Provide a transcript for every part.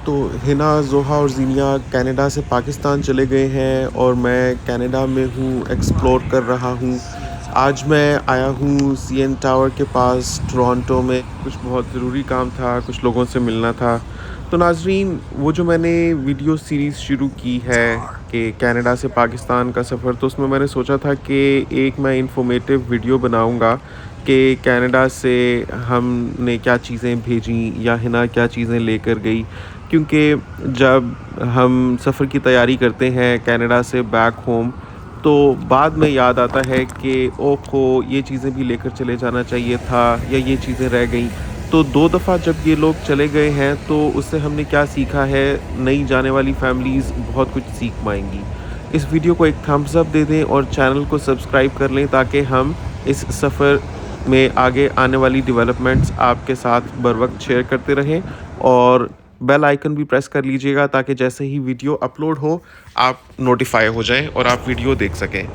तो हिना, ज़ोहा और ज़ीनिया कनाडा से पाकिस्तान चले गए हैं और मैं कनाडा में हूँ, एक्सप्लोर कर रहा हूँ। आज मैं आया हूँ सीएन टावर के पास टोरंटो में। कुछ बहुत ज़रूरी काम था, कुछ लोगों से मिलना था। तो नाज़रीन, वो जो मैंने वीडियो सीरीज़ शुरू की है कि कनाडा से पाकिस्तान का सफ़र, तो उसमें मैंने सोचा था कि एक मैं इन्फॉर्मेटिव वीडियो बनाऊँगा कि कनाडा से हमने क्या चीज़ें भेजीं या हिना क्या चीज़ें लेकर गई। क्योंकि जब हम सफ़र की तैयारी करते हैं कनाडा से बैक होम, तो बाद में याद आता है कि ओहो! ये चीज़ें भी लेकर चले जाना चाहिए था या ये चीज़ें रह गईं। तो 2 दफ़ा जब ये लोग चले गए हैं, तो उससे हमने क्या सीखा है, नई जाने वाली फैमिलीज़ बहुत कुछ सीख पाएँगी। इस वीडियो को एक थम्स अप दे दें और चैनल को सब्सक्राइब कर लें ताकि हम इस सफ़र में आगे आने वाली डेवलपमेंट्स आपके साथ बर वक़्त शेयर करते रहें, और बेल आइकन भी प्रेस कर लीजिएगा ताकि जैसे ही वीडियो अपलोड हो, आप नोटिफ़ाई हो जाएँ और आप वीडियो देख सकें।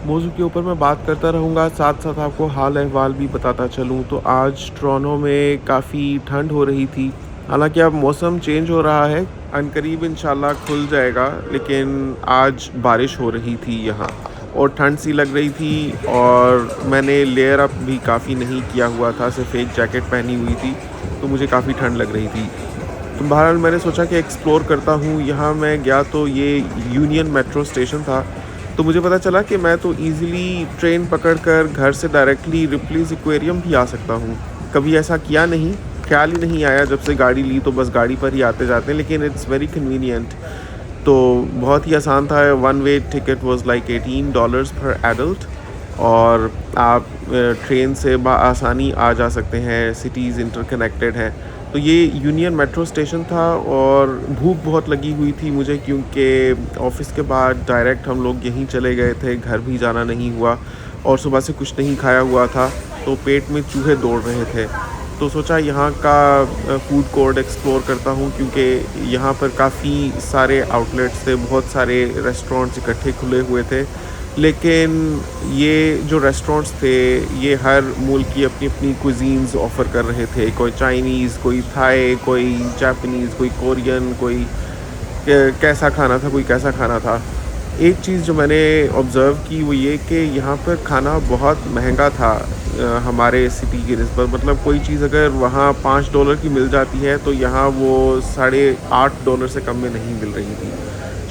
मौज़ू के ऊपर मैं बात करता रहूँगा, साथ-साथ आपको हाल-अहवाल भी बताता चलूँ। तो आज टोरंटो में काफ़ी ठंड हो रही थी। हालाँकि अब मौसम चेंज हो रहा है, अनकरीब इंशाल्लाह खुल जाएगा, लेकिन आज बारिश हो रही थी यहाँ और ठंड सी लग रही थी, और मैंने लेयर अप भी काफ़ी नहीं किया हुआ था, सिर्फ़ एक जैकेट पहनी हुई थी, तो मुझे काफ़ी ठंड लग रही थी। तो बहरहाल मैंने सोचा कि एक्सप्लोर करता हूँ। यहाँ मैं गया तो ये यूनियन मेट्रो स्टेशन था। तो मुझे पता चला कि मैं तो ईज़िली ट्रेन पकड़कर घर से डायरेक्टली रिप्लीज़ एक्वेरियम भी आ सकता हूँ। कभी ऐसा किया नहीं, ख़्याल ही नहीं आया, जब से गाड़ी ली तो बस गाड़ी पर ही आते-जाते हैं, लेकिन इट्स वेरी कन्वीनिएंट। तो बहुत ही आसान था। One way ticket was like $18 पर एडल्ट, और आप ट्रेन से आसानी आ जा सकते हैं, सिटीज़ इंटरकनेक्टेड हैं। तो ये यूनियन मेट्रो स्टेशन था, और भूख बहुत लगी हुई थी मुझे, क्योंकि ऑफ़िस के बाद डायरेक्ट हम लोग यहीं चले गए थे, घर भी जाना नहीं हुआ, और सुबह से कुछ नहीं खाया हुआ था, तो पेट में चूहे दौड़ रहे थे। तो सोचा यहाँ का फूड कोर्ट एक्सप्लोर करता हूँ, क्योंकि यहाँ पर काफ़ी सारे आउटलेट्स थे, बहुत सारे रेस्टोरेंट्स इकट्ठे खुले हुए थे। लेकिन ये जो रेस्टोरेंट्स थे, ये हर मुल्क की अपनी-अपनी कुज़ीन्स ऑफ़र कर रहे थे। कोई चाइनीज़, कोई थाई, कोई जापानीज़, कोई कोरियन, कोई कैसा खाना था, कोई कैसा खाना था। एक चीज़ जो मैंने ऑब्ज़र्व की वो ये कि यहाँ पर खाना बहुत महंगा था हमारे सिटी की निस्बत। मतलब कोई चीज़ अगर वहाँ $5 की मिल जाती है, तो यहाँ वो $8.5 से कम में नहीं मिल रही थी।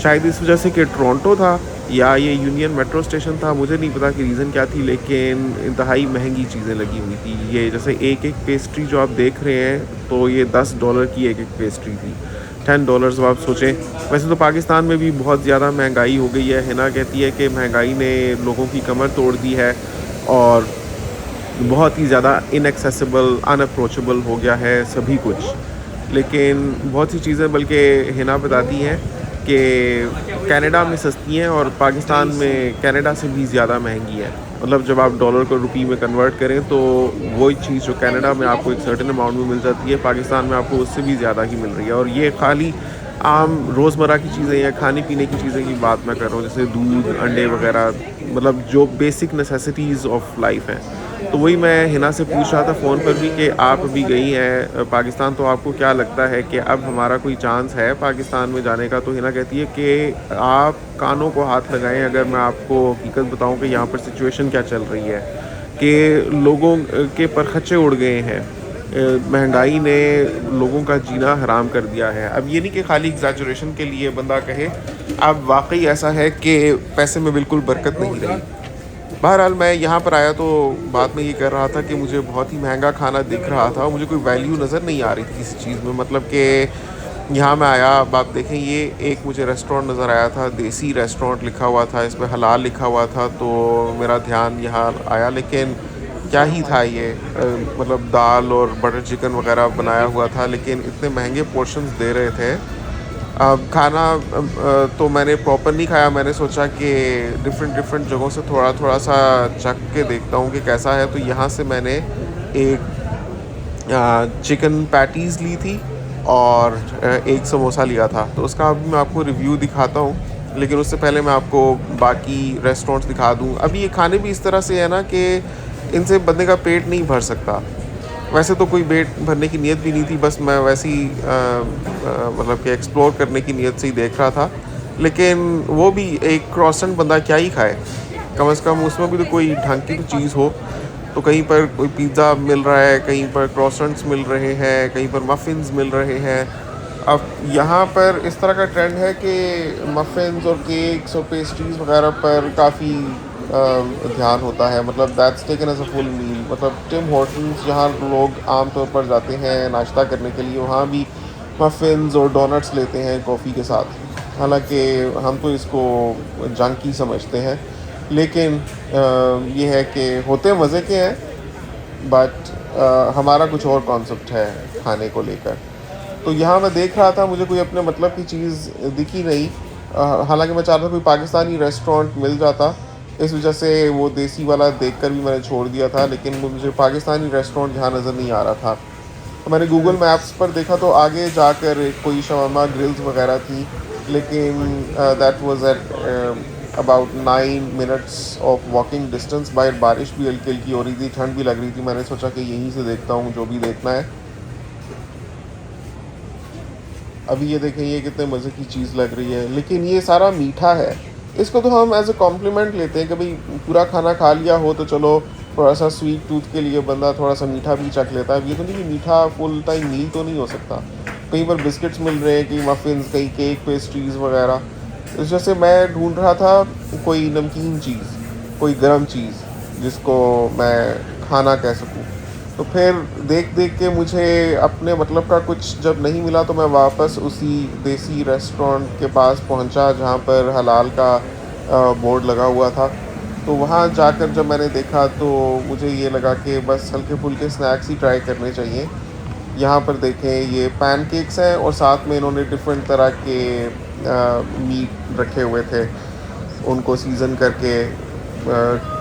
शायद इस वजह से कि टोरंटो था या ये यूनियन मेट्रो स्टेशन था, मुझे नहीं पता कि रीज़न क्या थी, लेकिन इंतहाई महंगी चीज़ें लगी हुई थी। ये जैसे एक-एक पेस्ट्री जो आप देख रहे हैं, तो ये $10 की एक-एक पेस्ट्री थी। $10 अब आप सोचें। वैसे तो पाकिस्तान में भी बहुत ज़्यादा महंगाई हो गई है। हिना कहती है कि महंगाई ने लोगों की कमर तोड़ दी है, और बहुत ही ज़्यादा इनएक्सेसिबल, अनअप्रोचेबल हो गया है सभी कुछ। लेकिन बहुत सी चीज़ें बल्कि हिना बताती हैं कि कनाडा में सस्ती हैं और पाकिस्तान में कनाडा से भी ज़्यादा महंगी है। मतलब जब आप डॉलर को रुपये में कन्वर्ट करें, तो वही चीज़ जो कनाडा में आपको एक सर्टेन अमाउंट में मिल जाती है, पाकिस्तान में आपको उससे भी ज़्यादा ही मिल रही है। और ये खाली आम रोज़मर्रा की चीज़ें या खाने-पीने की चीज़ें की बात मैं कर रहा हूँ, जैसे दूध, अंडे वग़ैरह, मतलब जो बेसिक नेसेसिटीज़ ऑफ लाइफ़ हैं। तो वही मैं हिना से पूछ रहा था फ़ोन पर भी कि आप अभी गई हैं पाकिस्तान, तो आपको क्या लगता है कि अब हमारा कोई चांस है पाकिस्तान में जाने का? तो हिना कहती है कि आप कानों को हाथ लगाएँ, अगर मैं आपको हकीकत बताऊँ कि यहाँ पर सिचुएशन क्या चल रही है, कि लोगों के परखच्चे उड़ गए हैं। महंगाई ने लोगों का जीना हराम कर दिया है। अब ये नहीं कि खाली एग्ज़ैजरेशन के लिए बंदा कहे, अब वाक़ई ऐसा है कि पैसे में बिल्कुल बरकत नहीं रही। बहरहाल मैं यहाँ पर आया तो बात मैं ये कर रहा था कि मुझे बहुत ही महंगा खाना दिख रहा था, और मुझे कोई वैल्यू नज़र नहीं आ रही थी किसी चीज़ में। मतलब कि यहाँ मैं आया, अब आप देखें, ये एक मुझे रेस्टोरेंट नज़र आया था, देसी रेस्टोरेंट लिखा हुआ था, इस पे हलाल लिखा हुआ था, तो मेरा ध्यान यहाँ आया। लेकिन क्या ही था ये, मतलब दाल और बटर चिकन वगैरह बनाया हुआ था, लेकिन इतने महंगे पोर्शंस दे रहे थे। अब खाना तो मैंने प्रॉपर नहीं खाया। मैंने सोचा कि डिफ़रेंट जगहों से थोड़ा-थोड़ा सा चख के देखता हूँ कि कैसा है। तो यहाँ से मैंने एक चिकन पैटीज़ ली थी, और एक समोसा लिया था। तो उसका अभी मैं आपको रिव्यू दिखाता हूँ, लेकिन उससे पहले मैं आपको बाकी रेस्टोरेंट्स दिखा दूँ। अभी ये खाने भी इस तरह से है ना कि इनसे बंदे का पेट नहीं भर सकता। वैसे तो कोई पेट भरने की नीयत भी नहीं थी, बस मैं वैसे ही मतलब कि एक्सप्लोर करने की नीयत से ही देख रहा था। लेकिन वो भी एक क्रॉसेंट बंदा क्या ही खाए, कम से कम उसमें भी तो कोई ढंग की तो चीज़ हो। तो कहीं पर कोई पिज़्ज़ा मिल रहा है, कहीं पर क्रॉसेंट्स मिल रहे हैं, कहीं पर मफ़िन्स मिल रहे हैं। अब यहाँ पर इस तरह का ट्रेंड है कि मफ़िन्स और केक्स और पेस्ट्रीज़ वगैरह पर काफ़ी ध्यान होता है। मतलब that's taken as a full meal. मतलब टिम हॉर्टन्स जहाँ लोग आम तौर पर जाते हैं नाश्ता करने के लिए, वहाँ भी मफ़िन्स और डोनट्स लेते हैं कॉफ़ी के साथ। हालांकि हम तो इसको जंक ही समझते हैं, लेकिन ये है कि होते मज़े के हैं, बट हमारा कुछ और कॉन्सेप्ट है खाने को लेकर। तो यहाँ मैं देख रहा था, मुझे कोई अपने मतलब की चीज़ दिखी नहीं। हालांकि मैं चाह रहा था कोई पाकिस्तानी रेस्टोरेंट मिल जाता, इस वजह से वो देसी वाला देखकर भी मैंने छोड़ दिया था। लेकिन मुझे पाकिस्तानी रेस्टोरेंट यहाँ नज़र नहीं आ रहा था। तो मैंने गूगल मैप्स पर देखा तो आगे जाकर कोई शवारमा ग्रिल्स वगैरह थी, लेकिन that was at about 9 minutes of walking distance. बाहर बारिश भी हल्की हल्की हो रही थी, ठंड भी लग रही थी। मैंने सोचा कि यहीं से देखता हूँ जो भी देखना है। अभी ये देखें, ये कितने मज़े की चीज़ लग रही है, लेकिन ये सारा मीठा है। इसको तो हम एज ए कॉम्प्लीमेंट लेते हैं कि भाई पूरा खाना खा लिया हो तो चलो थोड़ा सा स्वीट टूथ के लिए बंदा थोड़ा सा मीठा भी चख लेता है। अब ये तो नहीं कि मीठा फुल टाइम मील तो नहीं हो सकता। कहीं पर बिस्किट्स मिल रहे हैं, कहीं मफ़िन्स, कहीं केक पेस्ट्रीज़ वगैरह। इस वजह से मैं ढूंढ रहा था कोई नमकीन चीज़, कोई गर्म चीज़ जिसको मैं खाना कह सकूँ। तो फिर देख देख के मुझे अपने मतलब का कुछ जब नहीं मिला, तो मैं वापस उसी देसी रेस्टोरेंट के पास पहुंचा जहां पर हलाल का बोर्ड लगा हुआ था। तो वहां जाकर जब मैंने देखा तो मुझे ये लगा कि बस हल्के फुल्के स्नैक्स ही ट्राई करने चाहिए। यहाँ पर देखें, ये पैनकेक्स हैं और साथ में इन्होंने डिफरेंट तरह के मीट रखे हुए थे, उनको सीज़न करके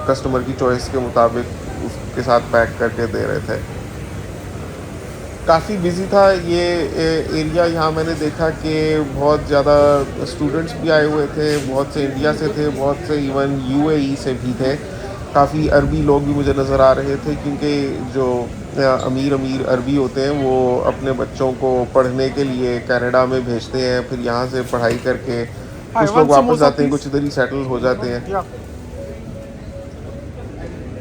कस्टमर की चॉइस के मुताबिक उसके साथ पैक करके दे रहे थे। काफ़ी बिजी था ये एरिया। यहाँ मैंने देखा कि बहुत ज़्यादा स्टूडेंट्स भी आए हुए थे, बहुत से इंडिया से थे, बहुत से इवन यूएई से भी थे। काफ़ी अरबी लोग भी मुझे नज़र आ रहे थे, क्योंकि जो अमीर अमीर अरबी होते हैं वो अपने बच्चों को पढ़ने के लिए कनाडा में भेजते हैं, फिर यहाँ से पढ़ाई करके कुछ लोग वापस जाते हैं, कुछ इधर ही सेटल हो जाते हैं।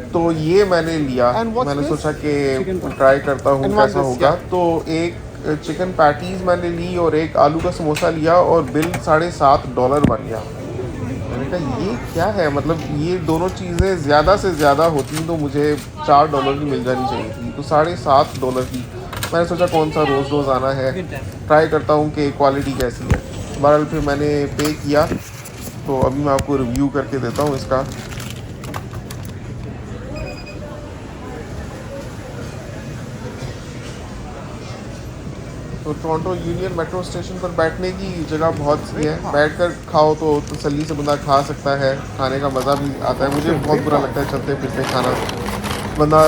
तो ये मैंने लिया, मैंने सोचा कि ट्राई करता हूँ कैसा होगा। तो एक चिकन पैटीज़ मैंने ली और एक आलू का समोसा लिया और बिल $7.5 बन गया। मैंने कहा ये क्या है, मतलब ये दोनों चीज़ें ज़्यादा से ज़्यादा होती तो मुझे $4 की मिल जानी चाहिए थी, तो $7.5 की। मैंने सोचा कौन सा रोज़ रोज़ आना है, ट्राई करता हूँ कि क्वालिटी कैसी है। बहरहाल फिर मैंने पे किया, तो अभी मैं आपको रिव्यू करके देता हूँ इसका। तो टोरंटो यूनियन मेट्रो स्टेशन पर बैठने की जगह बहुत सी है, बैठकर खाओ तो तसल्ली से बंदा खा सकता है, खाने का मज़ा भी आता है। मुझे बहुत बुरा लगता है चलते फिरते खाना, बंदा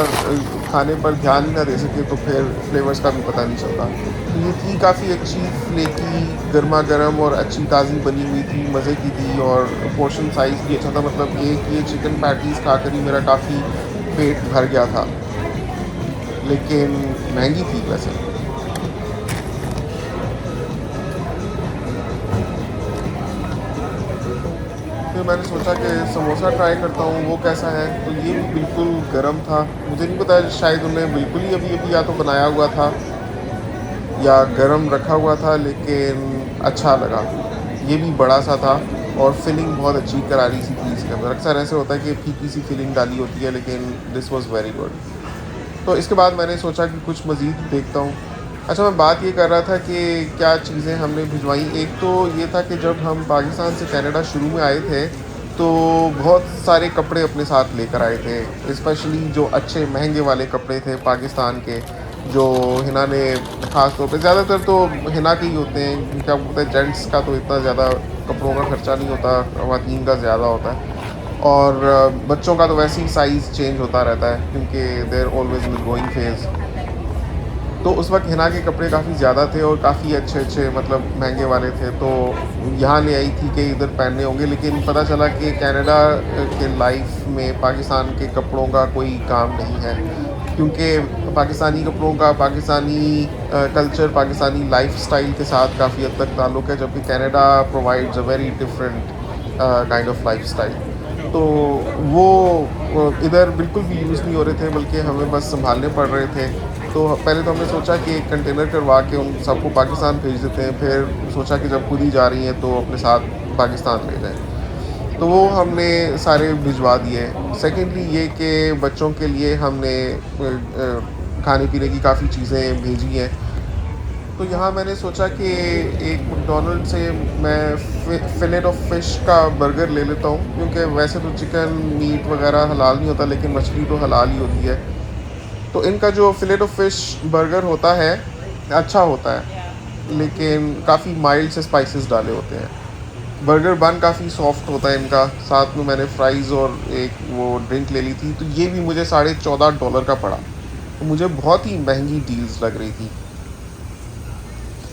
खाने पर ध्यान ही ना दे सके तो फिर फ्लेवर्स का भी पता नहीं चलता। तो ये थी काफ़ी अच्छी, फ्लेकी, गर्मा गर्म और अच्छी ताज़ी बनी हुई थी, मज़े की थी। और पोर्शन साइज़ भी अच्छा था, मतलब एक ये चिकन पैटीज़ खाकर ही मेरा काफ़ी पेट भर गया था, लेकिन महंगी थी वैसे। फिर मैंने सोचा कि समोसा ट्राई करता हूँ वो कैसा है। तो ये भी बिल्कुल गर्म था, मुझे नहीं पता, शायद उन्हें बिल्कुल ही अभी अभी या तो बनाया हुआ था या गर्म रखा हुआ था, लेकिन अच्छा लगा। ये भी बड़ा सा था और फिलिंग बहुत अच्छी करारी सी थी इसके अंदर। अक्सर ऐसे होता है कि फीकी सी फिलिंग डाली होती है, लेकिन दिस वॉज़ वेरी गुड। तो इसके बाद मैंने सोचा कि कुछ मज़ीद देखता हूँ। अच्छा, मैं बात ये कर रहा था कि क्या चीज़ें हमने भिजवाई। एक तो ये था कि जब हम पाकिस्तान से कनाडा शुरू में आए थे तो बहुत सारे कपड़े अपने साथ लेकर आए थे, स्पेशली जो अच्छे महंगे वाले कपड़े थे पाकिस्तान के, जो हिना ने ख़ास तौर पे, ज़्यादातर तो हिना के ही होते हैं। क्या बोलते हैं, जेंट्स का तो इतना ज़्यादा कपड़ों का खर्चा नहीं होता, ख़वातीन का ज़्यादा होता है। और बच्चों का तो वैसे ही साइज़ चेंज होता रहता है, क्योंकि देर ऑलवेज इन गोइंग फेज़। तो उस वक्त हिना के कपड़े काफ़ी ज़्यादा थे और काफ़ी अच्छे अच्छे, मतलब महंगे वाले थे। तो यहाँ ले आई थी कि इधर पहनने होंगे, लेकिन पता चला कि कनाडा के लाइफ में पाकिस्तान के कपड़ों का कोई काम नहीं है। क्योंकि पाकिस्तानी कपड़ों का पाकिस्तानी कल्चर, पाकिस्तानी लाइफ़स्टाइल के साथ काफ़ी हद तक ताल्लुक़ है, जबकि Canada provides a very different kind of lifestyle. तो वो इधर बिल्कुल भी यूज़ नहीं हो रहे थे, बल्कि हमें बस सँभालने पड़ रहे थे। तो पहले तो हमने सोचा कि एक कंटेनर करवा के उन सबको पाकिस्तान भेज देते हैं, फिर सोचा कि जब खुद ही जा रही हैं तो अपने साथ पाकिस्तान ले जाएँ। तो वो हमने सारे भिजवा दिए। सेकेंडली ये कि बच्चों के लिए हमने खाने-पीने की काफ़ी चीज़ें भेजी हैं। तो यहाँ मैंने सोचा कि एक मैकडॉनल्ड से मैं फिलेट ऑफ फिश का बर्गर ले लेता हूँ, क्योंकि वैसे तो चिकन, मीट वगैरह हलाल नहीं होता, लेकिन मछली तो हलाल ही होती है। तो इनका जो फिलेट ऑफ फिश बर्गर होता है, अच्छा होता है, लेकिन काफ़ी माइल्ड से स्पाइसेस डाले होते हैं। बर्गर बन काफ़ी सॉफ्ट होता है इनका। साथ में मैंने फ्राइज़ और एक वो ड्रिंक ले ली थी, तो ये भी मुझे $14.5 का पड़ा। तो मुझे बहुत ही महंगी डील्स लग रही थी।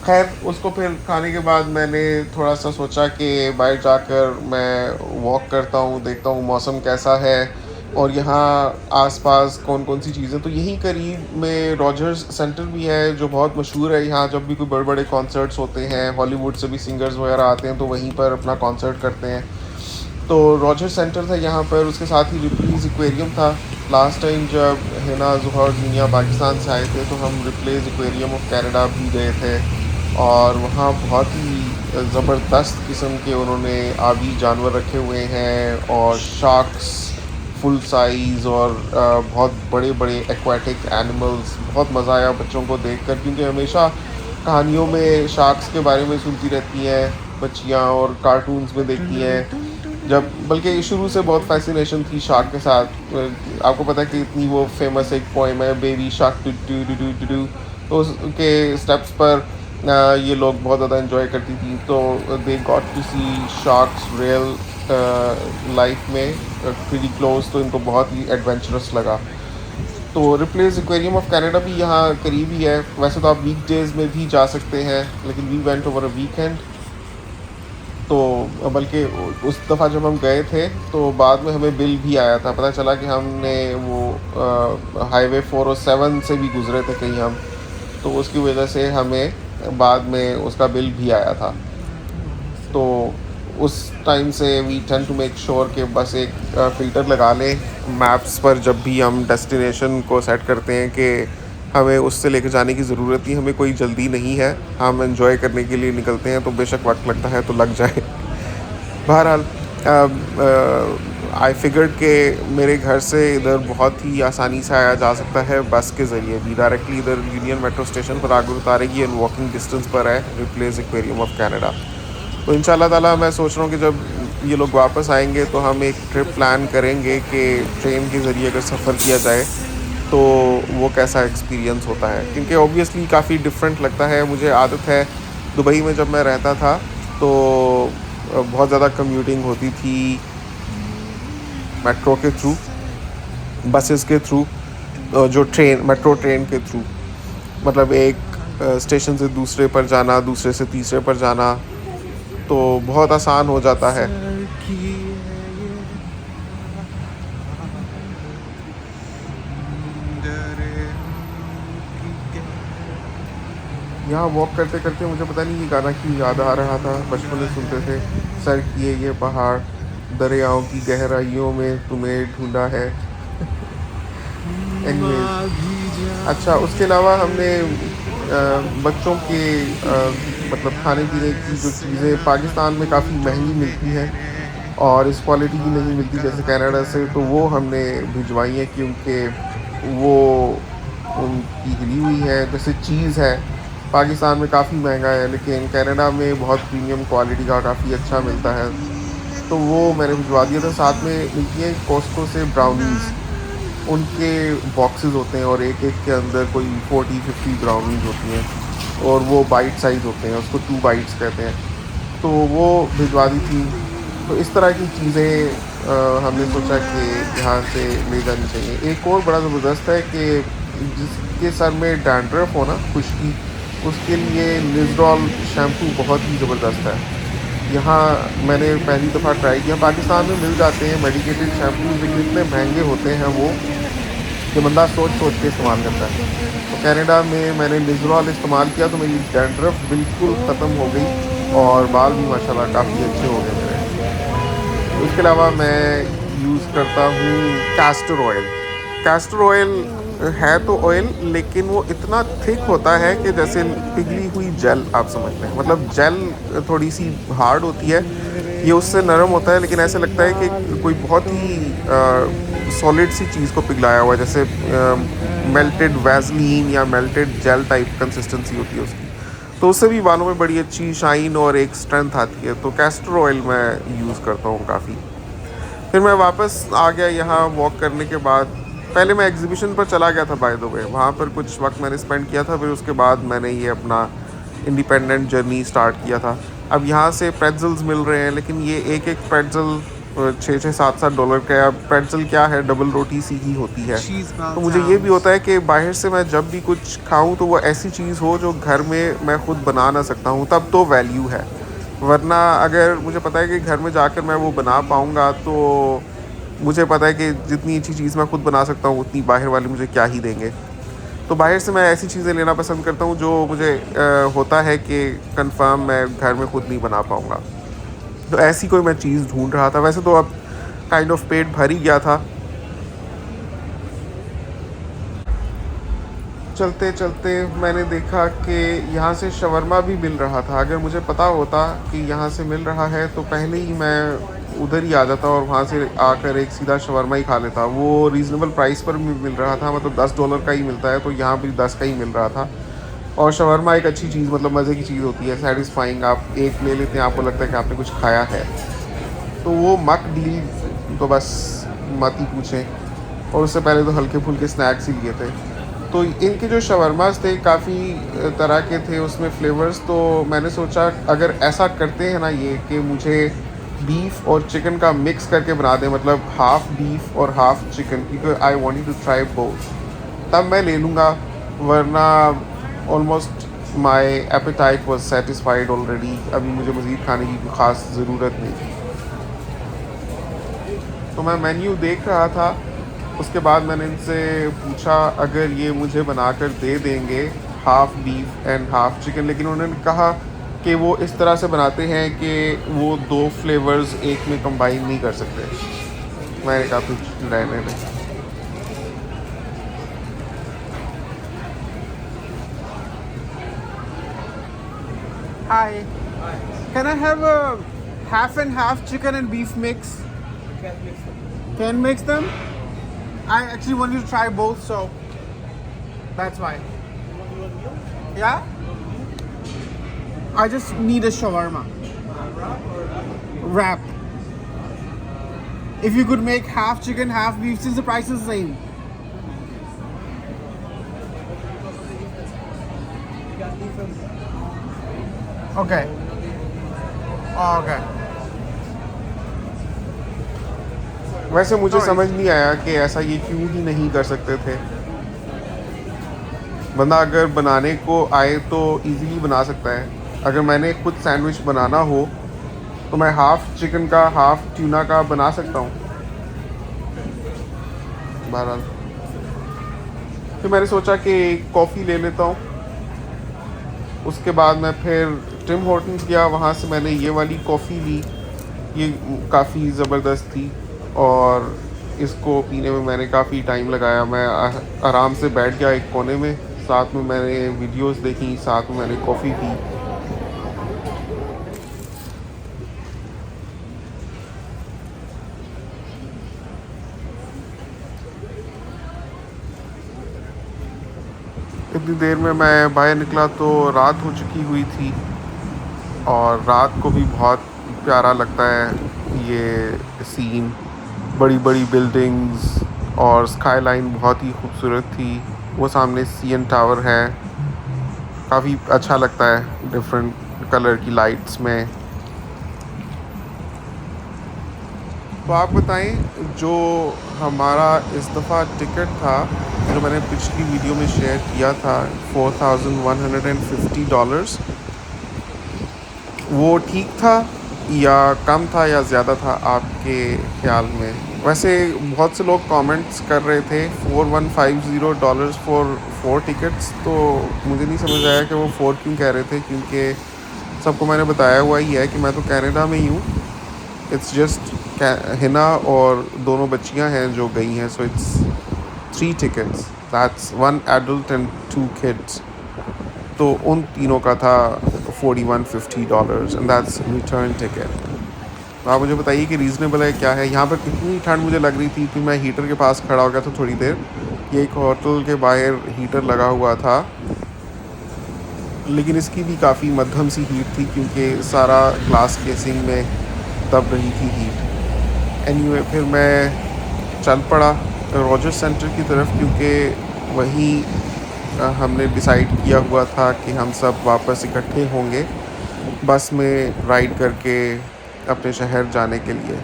खैर, उसको फिर खाने के बाद मैंने थोड़ा-सा सोचा कि बाहर जाकर मैं वॉक करता हूँ, देखता हूँ मौसम कैसा है और यहाँ आस-पास कौन-कौन सी चीज़ें। तो यहीं करीब में रॉजर्स सेंटर भी है, जो बहुत मशहूर है। यहाँ जब भी कोई बड़े-बड़े कॉन्सर्ट्स होते हैं, हॉलीवुड से भी सिंगर्स वगैरह आते हैं, तो वहीं पर अपना कॉन्सर्ट करते हैं। तो रॉजर सेंटर था यहाँ पर, उसके साथ ही रिप्लीज़ एक्वेरियम था। लास्ट टाइम जब हिना, ज़ुहा और ज़ीनिया पाकिस्तान से आए थे, तो हम रिप्लेस एक्वेरियम ऑफ कनाडा भी गए थे और वहाँ बहुत ही ज़बरदस्त किस्म के उन्होंने आबी जानवर रखे हुए हैं और शार्क्स फुल साइज़ और बहुत बड़े-बड़े एक्वाटिक एनिमल्स। बहुत मज़ा आया बच्चों को देखकर, क्योंकि हमेशा कहानियों में शार्क्स के बारे में सुनती रहती हैं बच्चियाँ और कार्टून्स में देखती हैं। जब बल्कि शुरू से बहुत फ़ैसिनेशन थी शार्क के साथ। आपको पता है कि इतनी वो फ़ेमस एक पोएम है, baby shark do do do do do do. तो उसके स्टेप्स पर ये लोग बहुत ज़्यादा एन्जॉय करती थी। तो they got to see sharks real life में प्रीटी क्लोज, तो इनको बहुत ही एडवेंचरस लगा। तो रिप्लेस एक्वेरियम ऑफ कनाडा भी यहाँ करीब ही है। वैसे तो आप वीकडेज़ में भी जा सकते हैं, लेकिन we went over a weekend. तो बल्कि उस दफ़ा जब हम गए थे, तो बाद में हमें बिल भी आया था। पता चला कि हमने वो हाईवे 407 से भी गुज़रे थे कहीं हम, तो उसकी वजह से हमें बाद में उसका बिल भी आया था। तो उस टाइम से we tend to make sure कि बस एक फ़िल्टर लगा लें मैप्स पर जब भी हम डेस्टिनेशन को सेट करते हैं, कि हमें उससे लेके जाने की ज़रूरत नहीं, हमें कोई जल्दी नहीं है, हम एंजॉय करने के लिए निकलते हैं, तो बेशक वक्त लगता है तो लग जाए। बहरहाल आई फिगर्ड कि मेरे घर से इधर बहुत ही आसानी से आया जा सकता है बस के ज़रिए भी। डायरेक्टली इधर यूनियन मेट्रो स्टेशन पर आकर उतारेगी एंड वॉकिंग डिस्टेंस पर है रिप्लेस एक्वेरियम ऑफ कनाडा। तो इंशाल्लाह ताला मैं सोच रहा हूँ कि जब ये लोग वापस आएंगे तो हम एक ट्रिप प्लान करेंगे कि ट्रेन के ज़रिए अगर सफ़र किया जाए तो वो कैसा एक्सपीरियंस होता है, क्योंकि ऑब्वियसली काफ़ी डिफरेंट लगता है। मुझे आदत है, दुबई में जब मैं रहता था तो बहुत ज़्यादा कम्यूटिंग होती थी मेट्रो के थ्रू, बसेस के थ्रू, जो मेट्रो ट्रेन के थ्रू। मतलब एक स्टेशन से दूसरे पर जाना, दूसरे से तीसरे पर जाना, तो बहुत आसान हो जाता है। यहाँ वॉक करते करते मुझे पता नहीं ये गाना क्यों याद आ रहा था, बचपन में सुनते थे। सर किए ये पहाड़, दरियाओं की गहराइयों में तुम्हें ढूंढा है। एनीवेज, अच्छा, उसके अलावा हमने बच्चों के मतलब खाने पीने की जो चीज़ें पाकिस्तान में काफ़ी महंगी मिलती हैं और इस क्वालिटी की नहीं मिलती जैसे कनाडा से, तो वो हमने भिजवाई हैं, क्योंकि वो उनकी हिली हुई है। जैसे चीज़ है, पाकिस्तान में काफ़ी महंगा है, लेकिन कनाडा में बहुत प्रीमियम क्वालिटी का काफ़ी अच्छा मिलता है, तो वो मैंने भिजवा दिया था। साथ में मिलती है कॉस्को से ब्राउनीज़, उनके बॉक्सेस होते हैं और एक एक के अंदर कोई 40-50 ब्राउनीज़ होती हैं और वो बाइट साइज़ होते हैं, उसको 2 बाइट्स कहते हैं। तो वो भिजवा दी थी। तो इस तरह की चीज़ें हमने सोचा कि यहाँ से ले जानी चाहिए। एक और बड़ा ज़बरदस्त है कि जिसके सर में डैंड्रफ हो ना, खुश्की, उसके लिए लिज़रॉल शैम्पू बहुत ही ज़बरदस्त है। यहाँ मैंने पहली दफ़ा ट्राई किया। पाकिस्तान में मिल जाते हैं मेडिकेटेड शैम्पूज़, लेकिन इतने महंगे होते हैं वो कि बंदा सोच सोच के इस्तेमाल करता है। तो कनाडा में मैंने लिजरॉल इस्तेमाल किया तो मेरी डैंड्रफ बिल्कुल ख़त्म हो गई और बाल भी माशाल्लाह काफ़ी अच्छे हो गए मेरे। उसके अलावा मैं यूज़ करता हूँ कैस्टर ऑयल। कैस्टर ऑयल है तो ऑयल, लेकिन वो इतना थिक होता है कि जैसे पिघली हुई जेल, आप समझते हैं, मतलब जेल थोड़ी सी हार्ड होती है, ये उससे नरम होता है, लेकिन ऐसे लगता है कि कोई बहुत ही सॉलिड सी चीज़ को पिघलाया हुआ है, जैसे मेल्टेड वैसलीन या मेल्टेड जेल टाइप कंसिस्टेंसी होती है उसकी। तो उससे भी बालों में बड़ी अच्छी शाइन और एक स्ट्रेंथ आती है। तो कैस्टर ऑयल मैं यूज़ करता हूँ काफ़ी। फिर मैं वापस आ गया यहाँ वॉक करने के बाद। पहले मैं एग्जीबिशन पर चला गया था बाय द वे, वहाँ पर कुछ वक्त मैंने स्पेंड किया था। फिर उसके बाद मैंने ये अपना इंडिपेंडेंट जर्नी स्टार्ट किया था। अब यहाँ से प्रेट्ज़ल्स मिल रहे हैं, लेकिन ये एक एक प्रेट्ज़ल 6-7 का है। अब प्रेट्ज़ल क्या है, डबल रोटी सी ही होती है। तो मुझे ये भी होता है कि बाहर से मैं जब भी कुछ खाऊं तो वो ऐसी चीज़ हो जो घर में मैं ख़ुद बना ना सकता हूँ, तब तो वैल्यू है। वरना अगर मुझे पता है कि घर में जाकर मैं वो बना पाऊँगा, तो मुझे पता है कि जितनी अच्छी चीज़ मैं खुद बना सकता हूँ उतनी बाहर वाले मुझे क्या ही देंगे। तो बाहर से मैं ऐसी चीज़ें लेना पसंद करता हूँ जो मुझे होता है कि कंफर्म मैं घर में खुद नहीं बना पाऊँगा। तो ऐसी कोई मैं चीज़ ढूंढ रहा था। वैसे तो अब काइंड ऑफ पेट भर ही गया था। चलते चलते मैंने देखा कि यहाँ से शवरमा भी मिल रहा था। अगर मुझे पता होता कि यहाँ से मिल रहा है तो पहले ही मैं उधर ही आ जाता और वहाँ से आकर एक सीधा शवरमा ही खा लेता। वो रीज़नेबल प्राइस पर भी मिल रहा था, मतलब $10 का ही मिलता है, तो यहाँ भी 10 का ही मिल रहा था। और शवरमा एक अच्छी चीज़, मतलब मज़े की चीज़ होती है, सेटिस्फाइंग। आप एक ले लेते हैं, आपको लगता है कि आपने कुछ खाया है। तो वो मक डील तो बस मत ही पूछें। और उससे पहले तो हल्के फुल्के स्नैक्स ही लिए थे। तो इनके जो शवरमास थे काफ़ी तरह के थे, उसमें फ्लेवर्स। तो मैंने सोचा अगर ऐसा करते हैं ना ये, कि मुझे बीफ और चिकन का मिक्स करके बना दें, मतलब हाफ़ बीफ और हाफ़ चिकन, क्योंकि I wanted to try both, तब मैं ले लूँगा। वरना almost my appetite was satisfied already. अभी मुझे मज़ीद खाने की ख़ास ज़रूरत नहीं थी। तो मैं मेन्यू देख रहा था। उसके बाद मैंने इनसे पूछा अगर ये मुझे बनाकर दे देंगे half beef and half chicken, लेकिन उन्होंने कहा कि वो इस तरह से बनाते हैं कि वो 2 फ्लेवर्स एक में कंबाइन नहीं कर सकते। मैंने कहा कुछ रहने दें। Hi, can I have a half and half chicken and beef mix? Can mix them? I actually want you to try both, so that's why. Yeah? I just need a shawarma wrap. If you could make half chicken, half beef, since the price is the same. Okay. Oh, okay. वैसे मुझे समझ नहीं आया कि ऐसा ये क्यों ही नहीं कर सकते थे। बंदा अगर बनाने को आए तो इजीली बना सकता है। अगर मैंने खुद सैंडविच बनाना हो तो मैं हाफ़ चिकन का हाफ़ ट्यूना का बना सकता हूँ। बहरहाल फिर मैंने सोचा कि कॉफ़ी ले लेता हूँ। उसके बाद मैं फिर टिम हॉर्टन्स गया, वहाँ से मैंने ये वाली कॉफ़ी ली। ये काफ़ी ज़बरदस्त थी और इसको पीने में मैंने काफ़ी टाइम लगाया। मैं आराम से बैठ गया एक कोने में, साथ में मैंने वीडियोस देखी, साथ में मैंने कॉफ़ी पी। इतनी देर में मैं बाहर निकला तो रात हो चुकी हुई थी और रात को भी बहुत प्यारा लगता है ये सीन। बड़ी बड़ी बिल्डिंग्स और स्काई लाइन बहुत ही खूबसूरत थी। वो सामने सीएन टावर है, काफ़ी अच्छा लगता है डिफरेंट कलर की लाइट्स में। तो आप बताएं, जो हमारा इस दफ़ा टिकट था जो मैंने पिछली वीडियो में शेयर किया था $4,150, वो ठीक था या कम था या ज़्यादा था आपके ख़्याल में? वैसे बहुत से लोग कमेंट्स कर रहे थे $4150 फॉर 4 टिकट्स, तो मुझे नहीं समझ आया कि वो 4 क्यों कह रहे थे, क्योंकि सबको मैंने बताया हुआ ही है कि मैं तो कनाडा में ही हूँ। इट्स जस्ट हिना और दोनों बच्चियाँ हैं जो गई हैं, so it's 3 tickets, that's 1 adult and 2 kids. तो उन तीनों का था $4150 एंड दैट्स रिटर्न टिकट। तो आप मुझे बताइए कि रीज़नेबल है क्या है। यहाँ पर कितनी ठंड मुझे लग रही थी कि मैं हीटर के पास खड़ा हो गया था थोड़ी देर। ये एक होटल के बाहर हीटर लगा हुआ था, लेकिन इसकी भी काफ़ी मध्यम सी हीट थी क्योंकि सारा ग्लास केसिंग में दब रही थी हीट। एनीवे फिर मैं चल पड़ा रॉजर्स सेंटर की तरफ, क्योंकि वहीं हमने डिसाइड किया हुआ था कि हम सब वापस इकट्ठे होंगे बस में राइड करके अपने शहर जाने के लिए।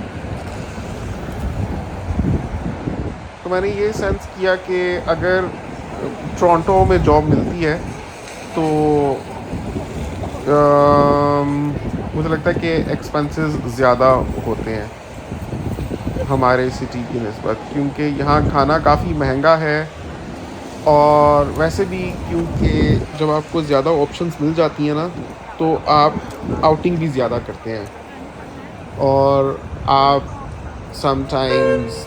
तो मैंने ये सेंस किया कि अगर टोरंटो में जॉब मिलती है तो मुझे लगता है कि एक्सपेंसेस ज़्यादा होते हैं हमारे सिटी की निस्बत, क्योंकि यहाँ खाना काफ़ी महंगा है। और वैसे भी क्योंकि जब आपको ज़्यादा ऑप्शंस मिल जाती हैं ना, तो आप आउटिंग भी ज़्यादा करते हैं और आप समटाइम्स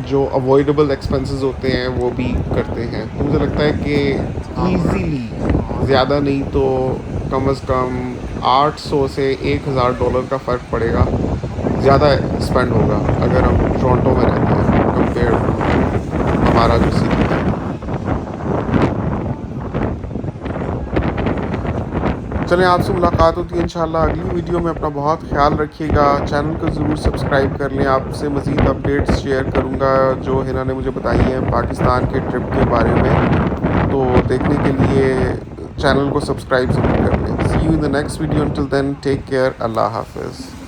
जो अवॉइडेबल एक्सपेंसेस होते हैं वो भी करते हैं। तो मुझे लगता है कि ईज़िली ज़्यादा नहीं तो कम से कम 800 से $1000 का फ़र्क पड़ेगा, ज़्यादा स्पेंड होगा अगर हम टोरंटो में रहते हैं कंपेयर टू हमारा जो सिटी है। चलें, आपसे मुलाकात होती है इंशाल्लाह अगली वीडियो में। अपना बहुत ख्याल रखिएगा, चैनल को ज़रूर सब्सक्राइब कर लें। आपसे मज़ीद अपडेट्स शेयर करूँगा जो हिना ने मुझे बताई हैं पाकिस्तान के ट्रिप के बारे में, तो देखने के लिए चैनल को सब्सक्राइब ज़रूर कर लें। See you in the next video, until then take care, Allah हाफिज़।